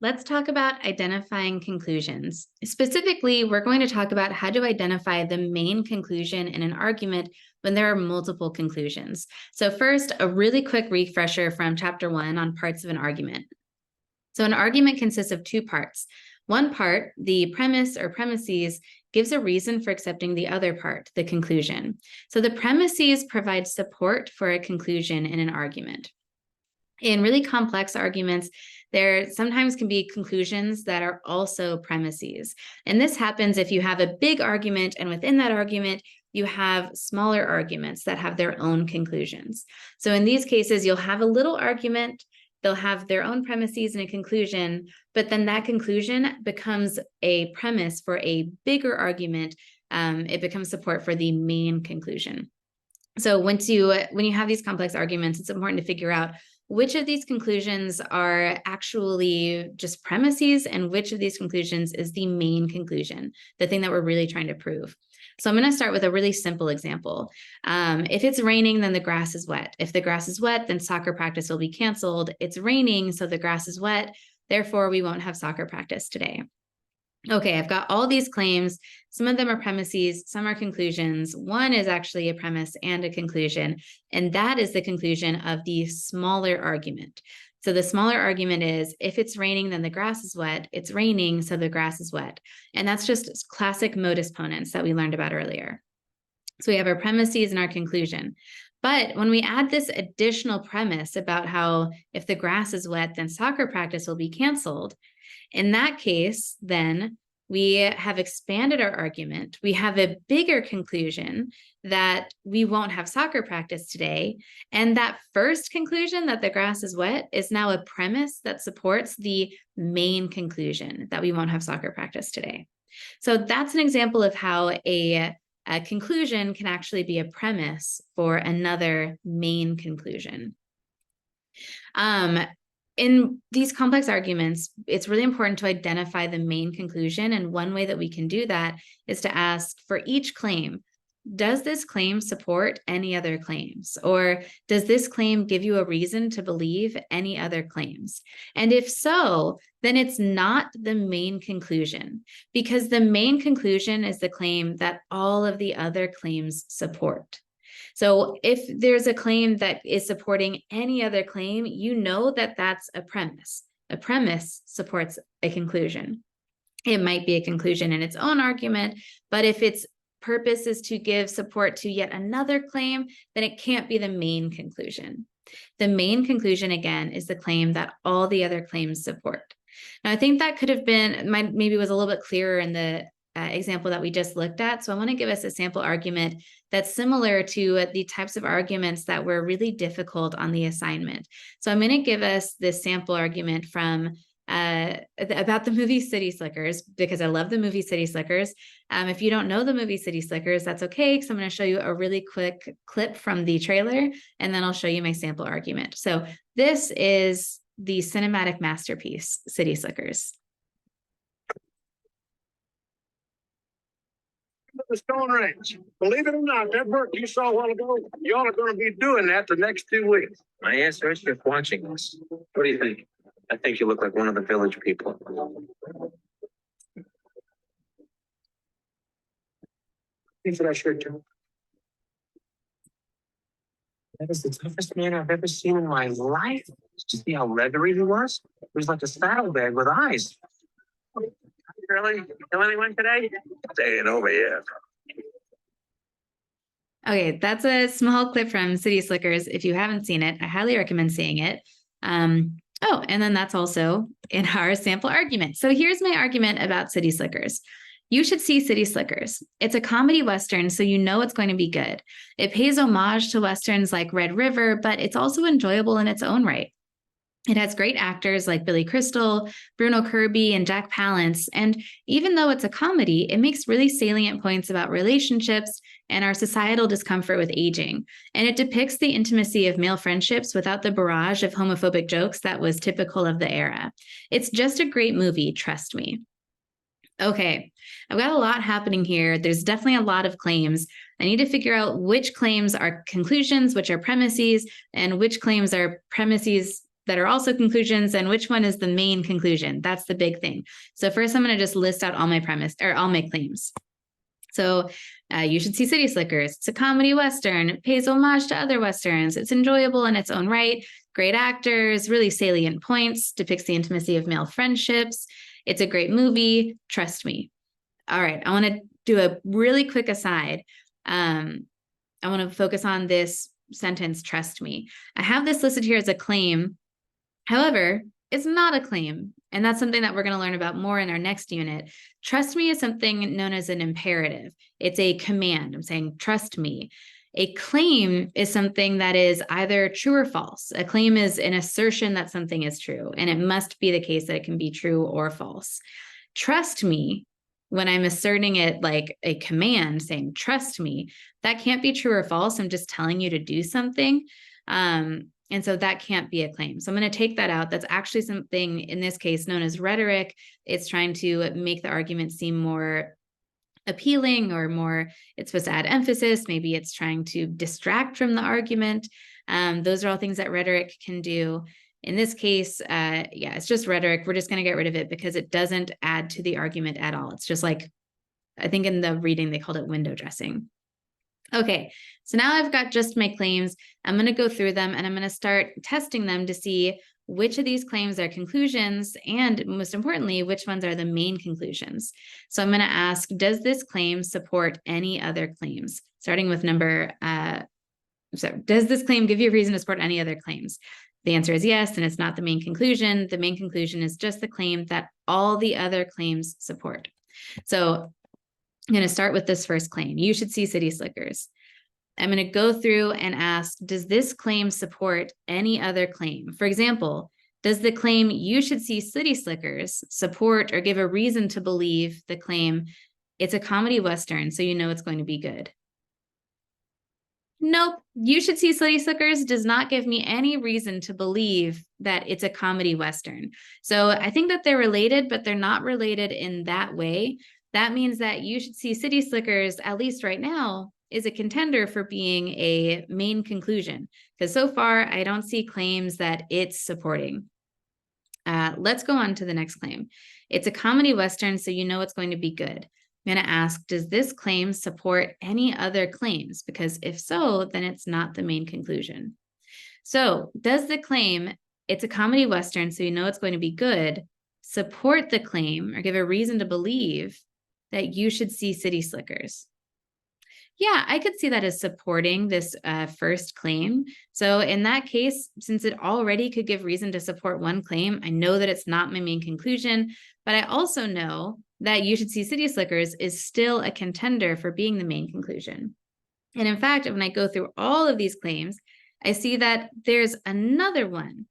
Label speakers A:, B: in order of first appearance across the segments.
A: let's talk about identifying conclusions. Specifically, we're going to talk about how to identify the main conclusion in an argument when there are multiple conclusions. So first, a really quick refresher from chapter 1 on parts of an argument. So an argument consists of two parts. One part, the premise or premises, gives a reason for accepting the other part, the conclusion. So the premises provide support for a conclusion in an argument. In really complex arguments, there sometimes can be conclusions that are also premises. And this happens if you have a big argument, and within that argument, you have smaller arguments that have their own conclusions. So in these cases, you'll have a little argument, they'll have their own premises and a conclusion, but then that conclusion becomes a premise for a bigger argument. It becomes support for the main conclusion. So when you have these complex arguments, it's important to figure out which of these conclusions are actually just premises and which of these conclusions is the main conclusion, the thing that we're really trying to prove. So I'm going to start with a really simple example. If it's raining, then the grass is wet. If the grass is wet, then soccer practice will be canceled. It's raining, so the grass is wet. Therefore, we won't have soccer practice today. Okay, I've got all these claims. Some of them are premises, some are conclusions. One is actually a premise and a conclusion, and that is the conclusion of the smaller argument. So the smaller argument is, if it's raining, then the grass is wet. It's raining, so the grass is wet. And that's just classic modus ponens that we learned about earlier. So we have our premises and our conclusion. But when we add this additional premise about how if the grass is wet, then soccer practice will be canceled, in that case, then we have expanded our argument. We have a bigger conclusion that we won't have soccer practice today. And that first conclusion, that the grass is wet, is now a premise that supports the main conclusion that we won't have soccer practice today. So that's an example of how a conclusion can actually be a premise for another main conclusion. In these complex arguments, it's really important to identify the main conclusion. And one way that we can do that is to ask for each claim, does this claim support any other claims? Or does this claim give you a reason to believe any other claims? And if so, then it's not the main conclusion, because the main conclusion is the claim that all of the other claims support. So if there's a claim that is supporting any other claim, you know that that's a premise. A premise supports a conclusion. It might be a conclusion in its own argument, but if its purpose is to give support to yet another claim, then it can't be the main conclusion. The main conclusion, again, is the claim that all the other claims support. Now, I think that could have been, maybe was a little bit clearer in the example that we just looked at. So I want to give us a sample argument that's similar to the types of arguments that were really difficult on the assignment. So I'm going to give us this sample argument from about the movie City Slickers, because I love the movie City Slickers. If you don't know the movie City Slickers, that's okay, because I'm going to show you a really quick clip from the trailer, and then I'll show you my sample argument. So this is the cinematic masterpiece, City Slickers.
B: The Stone Range. Believe it or not, that work you saw a while ago, y'all are going to be doing that the next 2 weeks.
C: My ancestors watching this. What do you think? I think you look like one of the village people.
B: Thanks for that shirt, Joe.
C: That is the toughest man I've ever seen in my life. Just see how leathery he was. He was like a saddlebag with eyes.
B: Really? Kill anyone today? Staying over here.
A: Okay, that's a small clip from City Slickers. If you haven't seen it, I highly recommend seeing it. Oh, and then that's also in our sample argument. So here's my argument about City Slickers. You should see City Slickers. It's a comedy Western, so you know it's going to be good. It pays homage to Westerns like Red River, but it's also enjoyable in its own right. It has great actors like Billy Crystal, Bruno Kirby, and Jack Palance. And even though it's a comedy, it makes really salient points about relationships and our societal discomfort with aging. And it depicts the intimacy of male friendships without the barrage of homophobic jokes that was typical of the era. It's just a great movie, trust me. Okay, I've got a lot happening here. There's definitely a lot of claims. I need to figure out which claims are conclusions, which are premises, and which claims are premises that are also conclusions and which one is the main conclusion. That's the big thing. So first I'm going to just list out all my all my claims. So you should see City Slickers. It's a comedy Western. It pays homage to other Westerns. It's enjoyable in its own right. Great actors, really salient points, depicts the intimacy of male friendships. It's a great movie. Trust me. All right. I want to do a really quick aside. I want to focus on this sentence, trust me. I have this listed here as a claim. However, it's not a claim. And that's something that we're going to learn about more in our next unit. Trust me is something known as an imperative. It's a command. I'm saying, trust me. A claim is something that is either true or false. A claim is an assertion that something is true, and it must be the case that it can be true or false. Trust me, when I'm asserting it like a command saying, trust me, that can't be true or false. I'm just telling you to do something. And so that can't be a claim. So I'm going to take that out. That's actually something in this case known as rhetoric. It's trying to make the argument seem more appealing or more, it's supposed to add emphasis. Maybe it's trying to distract from the argument. Those are all things that rhetoric can do. In this case, yeah, it's just rhetoric. We're just going to get rid of it because it doesn't add to the argument at all. It's just like, I think in the reading, they called it window dressing. Okay, so now I've got just my claims. I'm going to go through them and I'm going to start testing them to see which of these claims are conclusions and, most importantly, which ones are the main conclusions. So I'm going to ask, does this claim support any other claims? Starting with number, does this claim give you a reason to support any other claims? The answer is yes, and it's not the main conclusion. The main conclusion is just the claim that all the other claims support. So I'm going to start with this first claim. You should see City Slickers. I'm going to go through and ask, does this claim support any other claim? For example, does the claim you should see City Slickers support or give a reason to believe the claim it's a comedy Western, so you know it's going to be good? Nope. You should see City Slickers does not give me any reason to believe that it's a comedy Western. So I think that they're related, but they're not related in that way. That means that you should see City Slickers, at least right now, is a contender for being a main conclusion. Because so far, I don't see claims that it's supporting. Let's go on to the next claim. It's a comedy Western, so you know it's going to be good. I'm going to ask, does this claim support any other claims? Because if so, then it's not the main conclusion. So does the claim, it's a comedy Western, so you know it's going to be good, support the claim or give a reason to believe that you should see City Slickers? Yeah, I could see that as supporting this first claim. So in that case, since it already could give reason to support one claim, I know that it's not my main conclusion, but I also know that you should see City Slickers is still a contender for being the main conclusion. And in fact, when I go through all of these claims, I see that there's another one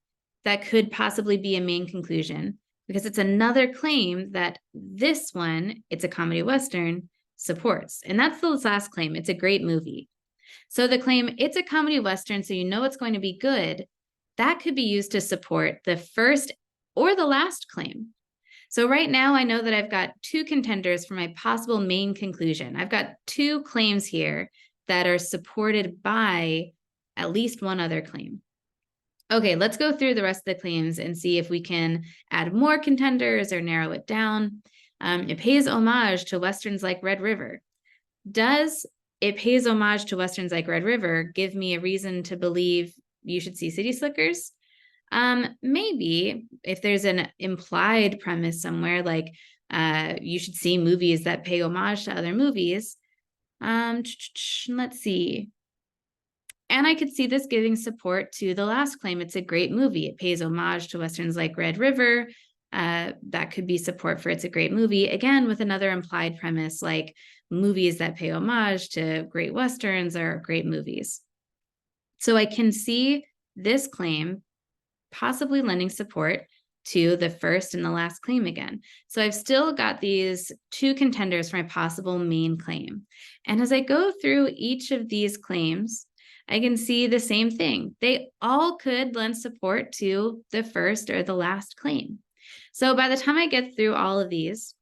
A: that could possibly be a main conclusion because it's another claim that this one, it's a comedy Western, supports. And that's the last claim. It's a great movie. So the claim, it's a comedy Western, so you know it's going to be good, that could be used to support the first or the last claim. So right now, I know that I've got two contenders for my possible main conclusion. I've got two claims here that are supported by at least one other claim. Okay, let's go through the rest of the claims and see if we can add more contenders or narrow it down. It pays homage to Westerns like Red River. Does it pays homage to Westerns like Red River give me a reason to believe you should see City Slickers? Maybe if there's an implied premise somewhere, like you should see movies that pay homage to other movies. Let's see. And I could see this giving support to the last claim. It's a great movie. It pays homage to Westerns like Red River. That could be support for it's a great movie. Again, with another implied premise, like movies that pay homage to great Westerns are great movies. So I can see this claim possibly lending support to the first and the last claim again. So I've still got these two contenders for my possible main claim. And as I go through each of these claims, I can see the same thing. They all could lend support to the first or the last claim. So by the time I get through all of these,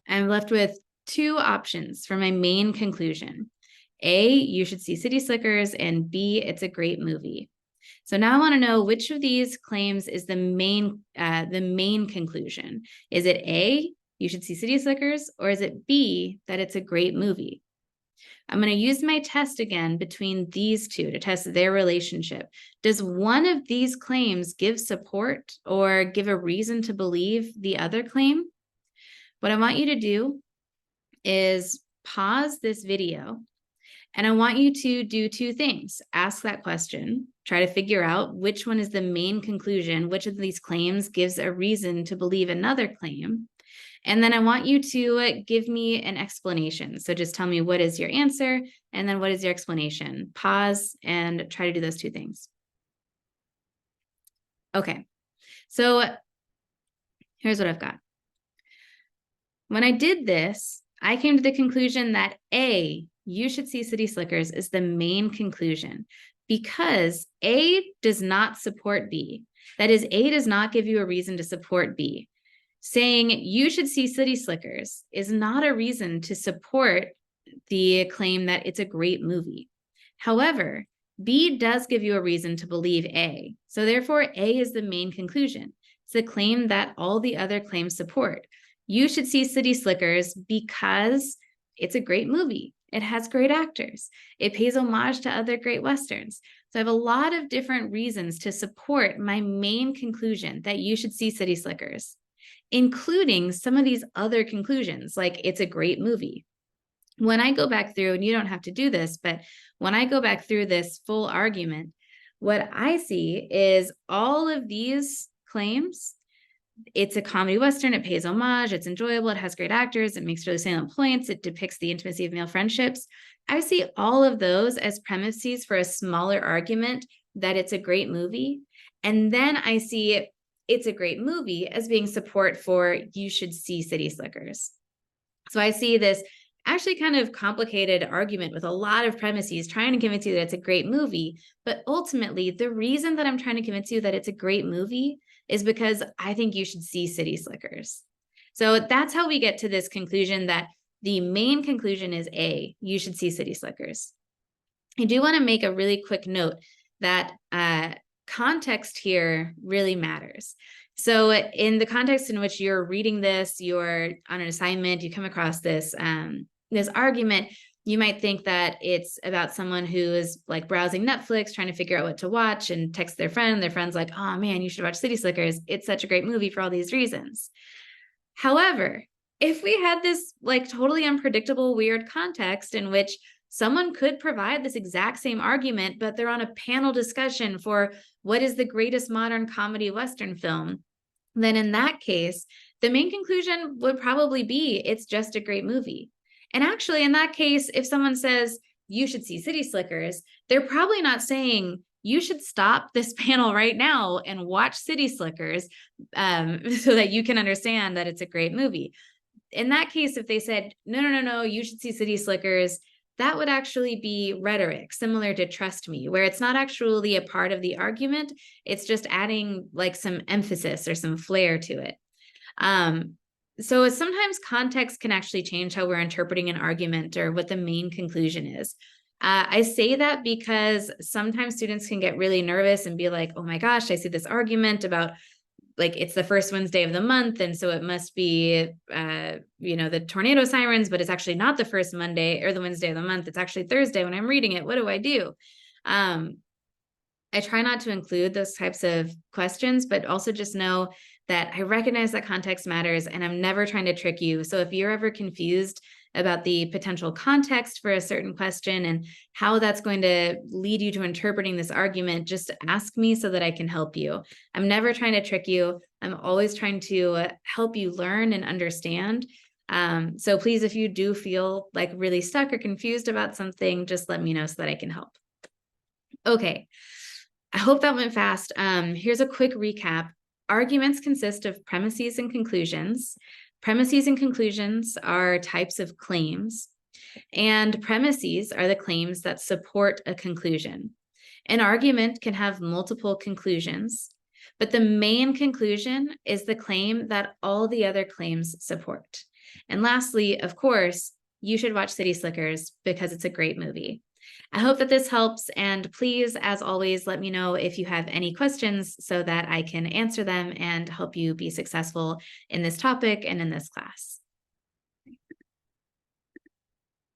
A: I'm left with two options for my main conclusion. A, you should see City Slickers, and B, it's a great movie. So now I want to know which of these claims is the main conclusion. Is it A, you should see City Slickers, or is it B, that it's a great movie? I'm going to use my test again between these two to test their relationship. Does one of these claims give support or give a reason to believe the other claim? What I want you to do is pause this video, and I want you to do two things. Ask that question, try to figure out which one is the main conclusion, which of these claims gives a reason to believe another claim. And then I want you to give me an explanation. So just tell me what is your answer, and then what is your explanation. Pause and try to do those two things. Okay, so here's what I've got. When I did this, I came to the conclusion that A, you should see City Slickers, is the main conclusion because A does not support B. That is, A does not give you a reason to support B. Saying you should see City Slickers is not a reason to support the claim that it's a great movie. However, B does give you a reason to believe A. So therefore, A is the main conclusion. It's the claim that all the other claims support. You should see City Slickers because it's a great movie. It has great actors. It pays homage to other great Westerns. So I have a lot of different reasons to support my main conclusion that you should see City Slickers, including some of these other conclusions, like it's a great movie. When I go back through, and you don't have to do this, but when I go back through this full argument, what I see is all of these claims. It's a comedy Western, it pays homage, it's enjoyable, it has great actors, it makes really salient points, it depicts the intimacy of male friendships. I see all of those as premises for a smaller argument that it's a great movie. And then I see it's a great movie as being support for you should see City Slickers. So I see this actually kind of complicated argument with a lot of premises trying to convince you that it's a great movie. But ultimately, the reason that I'm trying to convince you that it's a great movie is because I think you should see City Slickers. So that's how we get to this conclusion that the main conclusion is A, you should see City Slickers. I do want to make a really quick note that context here really matters. So in the context in which you're reading this, you're on an assignment, you come across this, this argument, you might think that it's about someone who is like browsing Netflix, trying to figure out what to watch and text their friend. Their friend's like, oh man, you should watch City Slickers. It's such a great movie for all these reasons. However, if we had this like totally unpredictable, weird context in which someone could provide this exact same argument, but they're on a panel discussion for what is the greatest modern comedy Western film, then in that case, the main conclusion would probably be it's just a great movie. And actually, in that case, if someone says you should see City Slickers, they're probably not saying you should stop this panel right now and watch City Slickers so that you can understand that it's a great movie. In that case, if they said, no, you should see City Slickers, that would actually be rhetoric, similar to trust me, where it's not actually a part of the argument. It's just adding like some emphasis or some flair to it. So sometimes context can actually change how we're interpreting an argument or what the main conclusion is. I say that because sometimes students can get really nervous and be like, oh my gosh, I see this argument about like it's the first Wednesday of the month, and so it must be, the tornado sirens, but it's actually not the first Monday or the Wednesday of the month. It's actually Thursday when I'm reading it. What do I do? I try not to include those types of questions, but also just know that I recognize that context matters and I'm never trying to trick you. So if you're ever confused about the potential context for a certain question and how that's going to lead you to interpreting this argument, just ask me so that I can help you. I'm never trying to trick you. I'm always trying to help you learn and understand. So please, if you do feel like really stuck or confused about something, just let me know so that I can help. Okay, I hope that went fast. Here's a quick recap. Arguments consist of premises and conclusions. Premises and conclusions are types of claims, and premises are the claims that support a conclusion. An argument can have multiple conclusions, but the main conclusion is the claim that all the other claims support. And lastly, of course, you should watch City Slickers because it's a great movie. I hope that this helps, and please, as always, let me know if you have any questions so that I can answer them and help you be successful in this topic and in this class.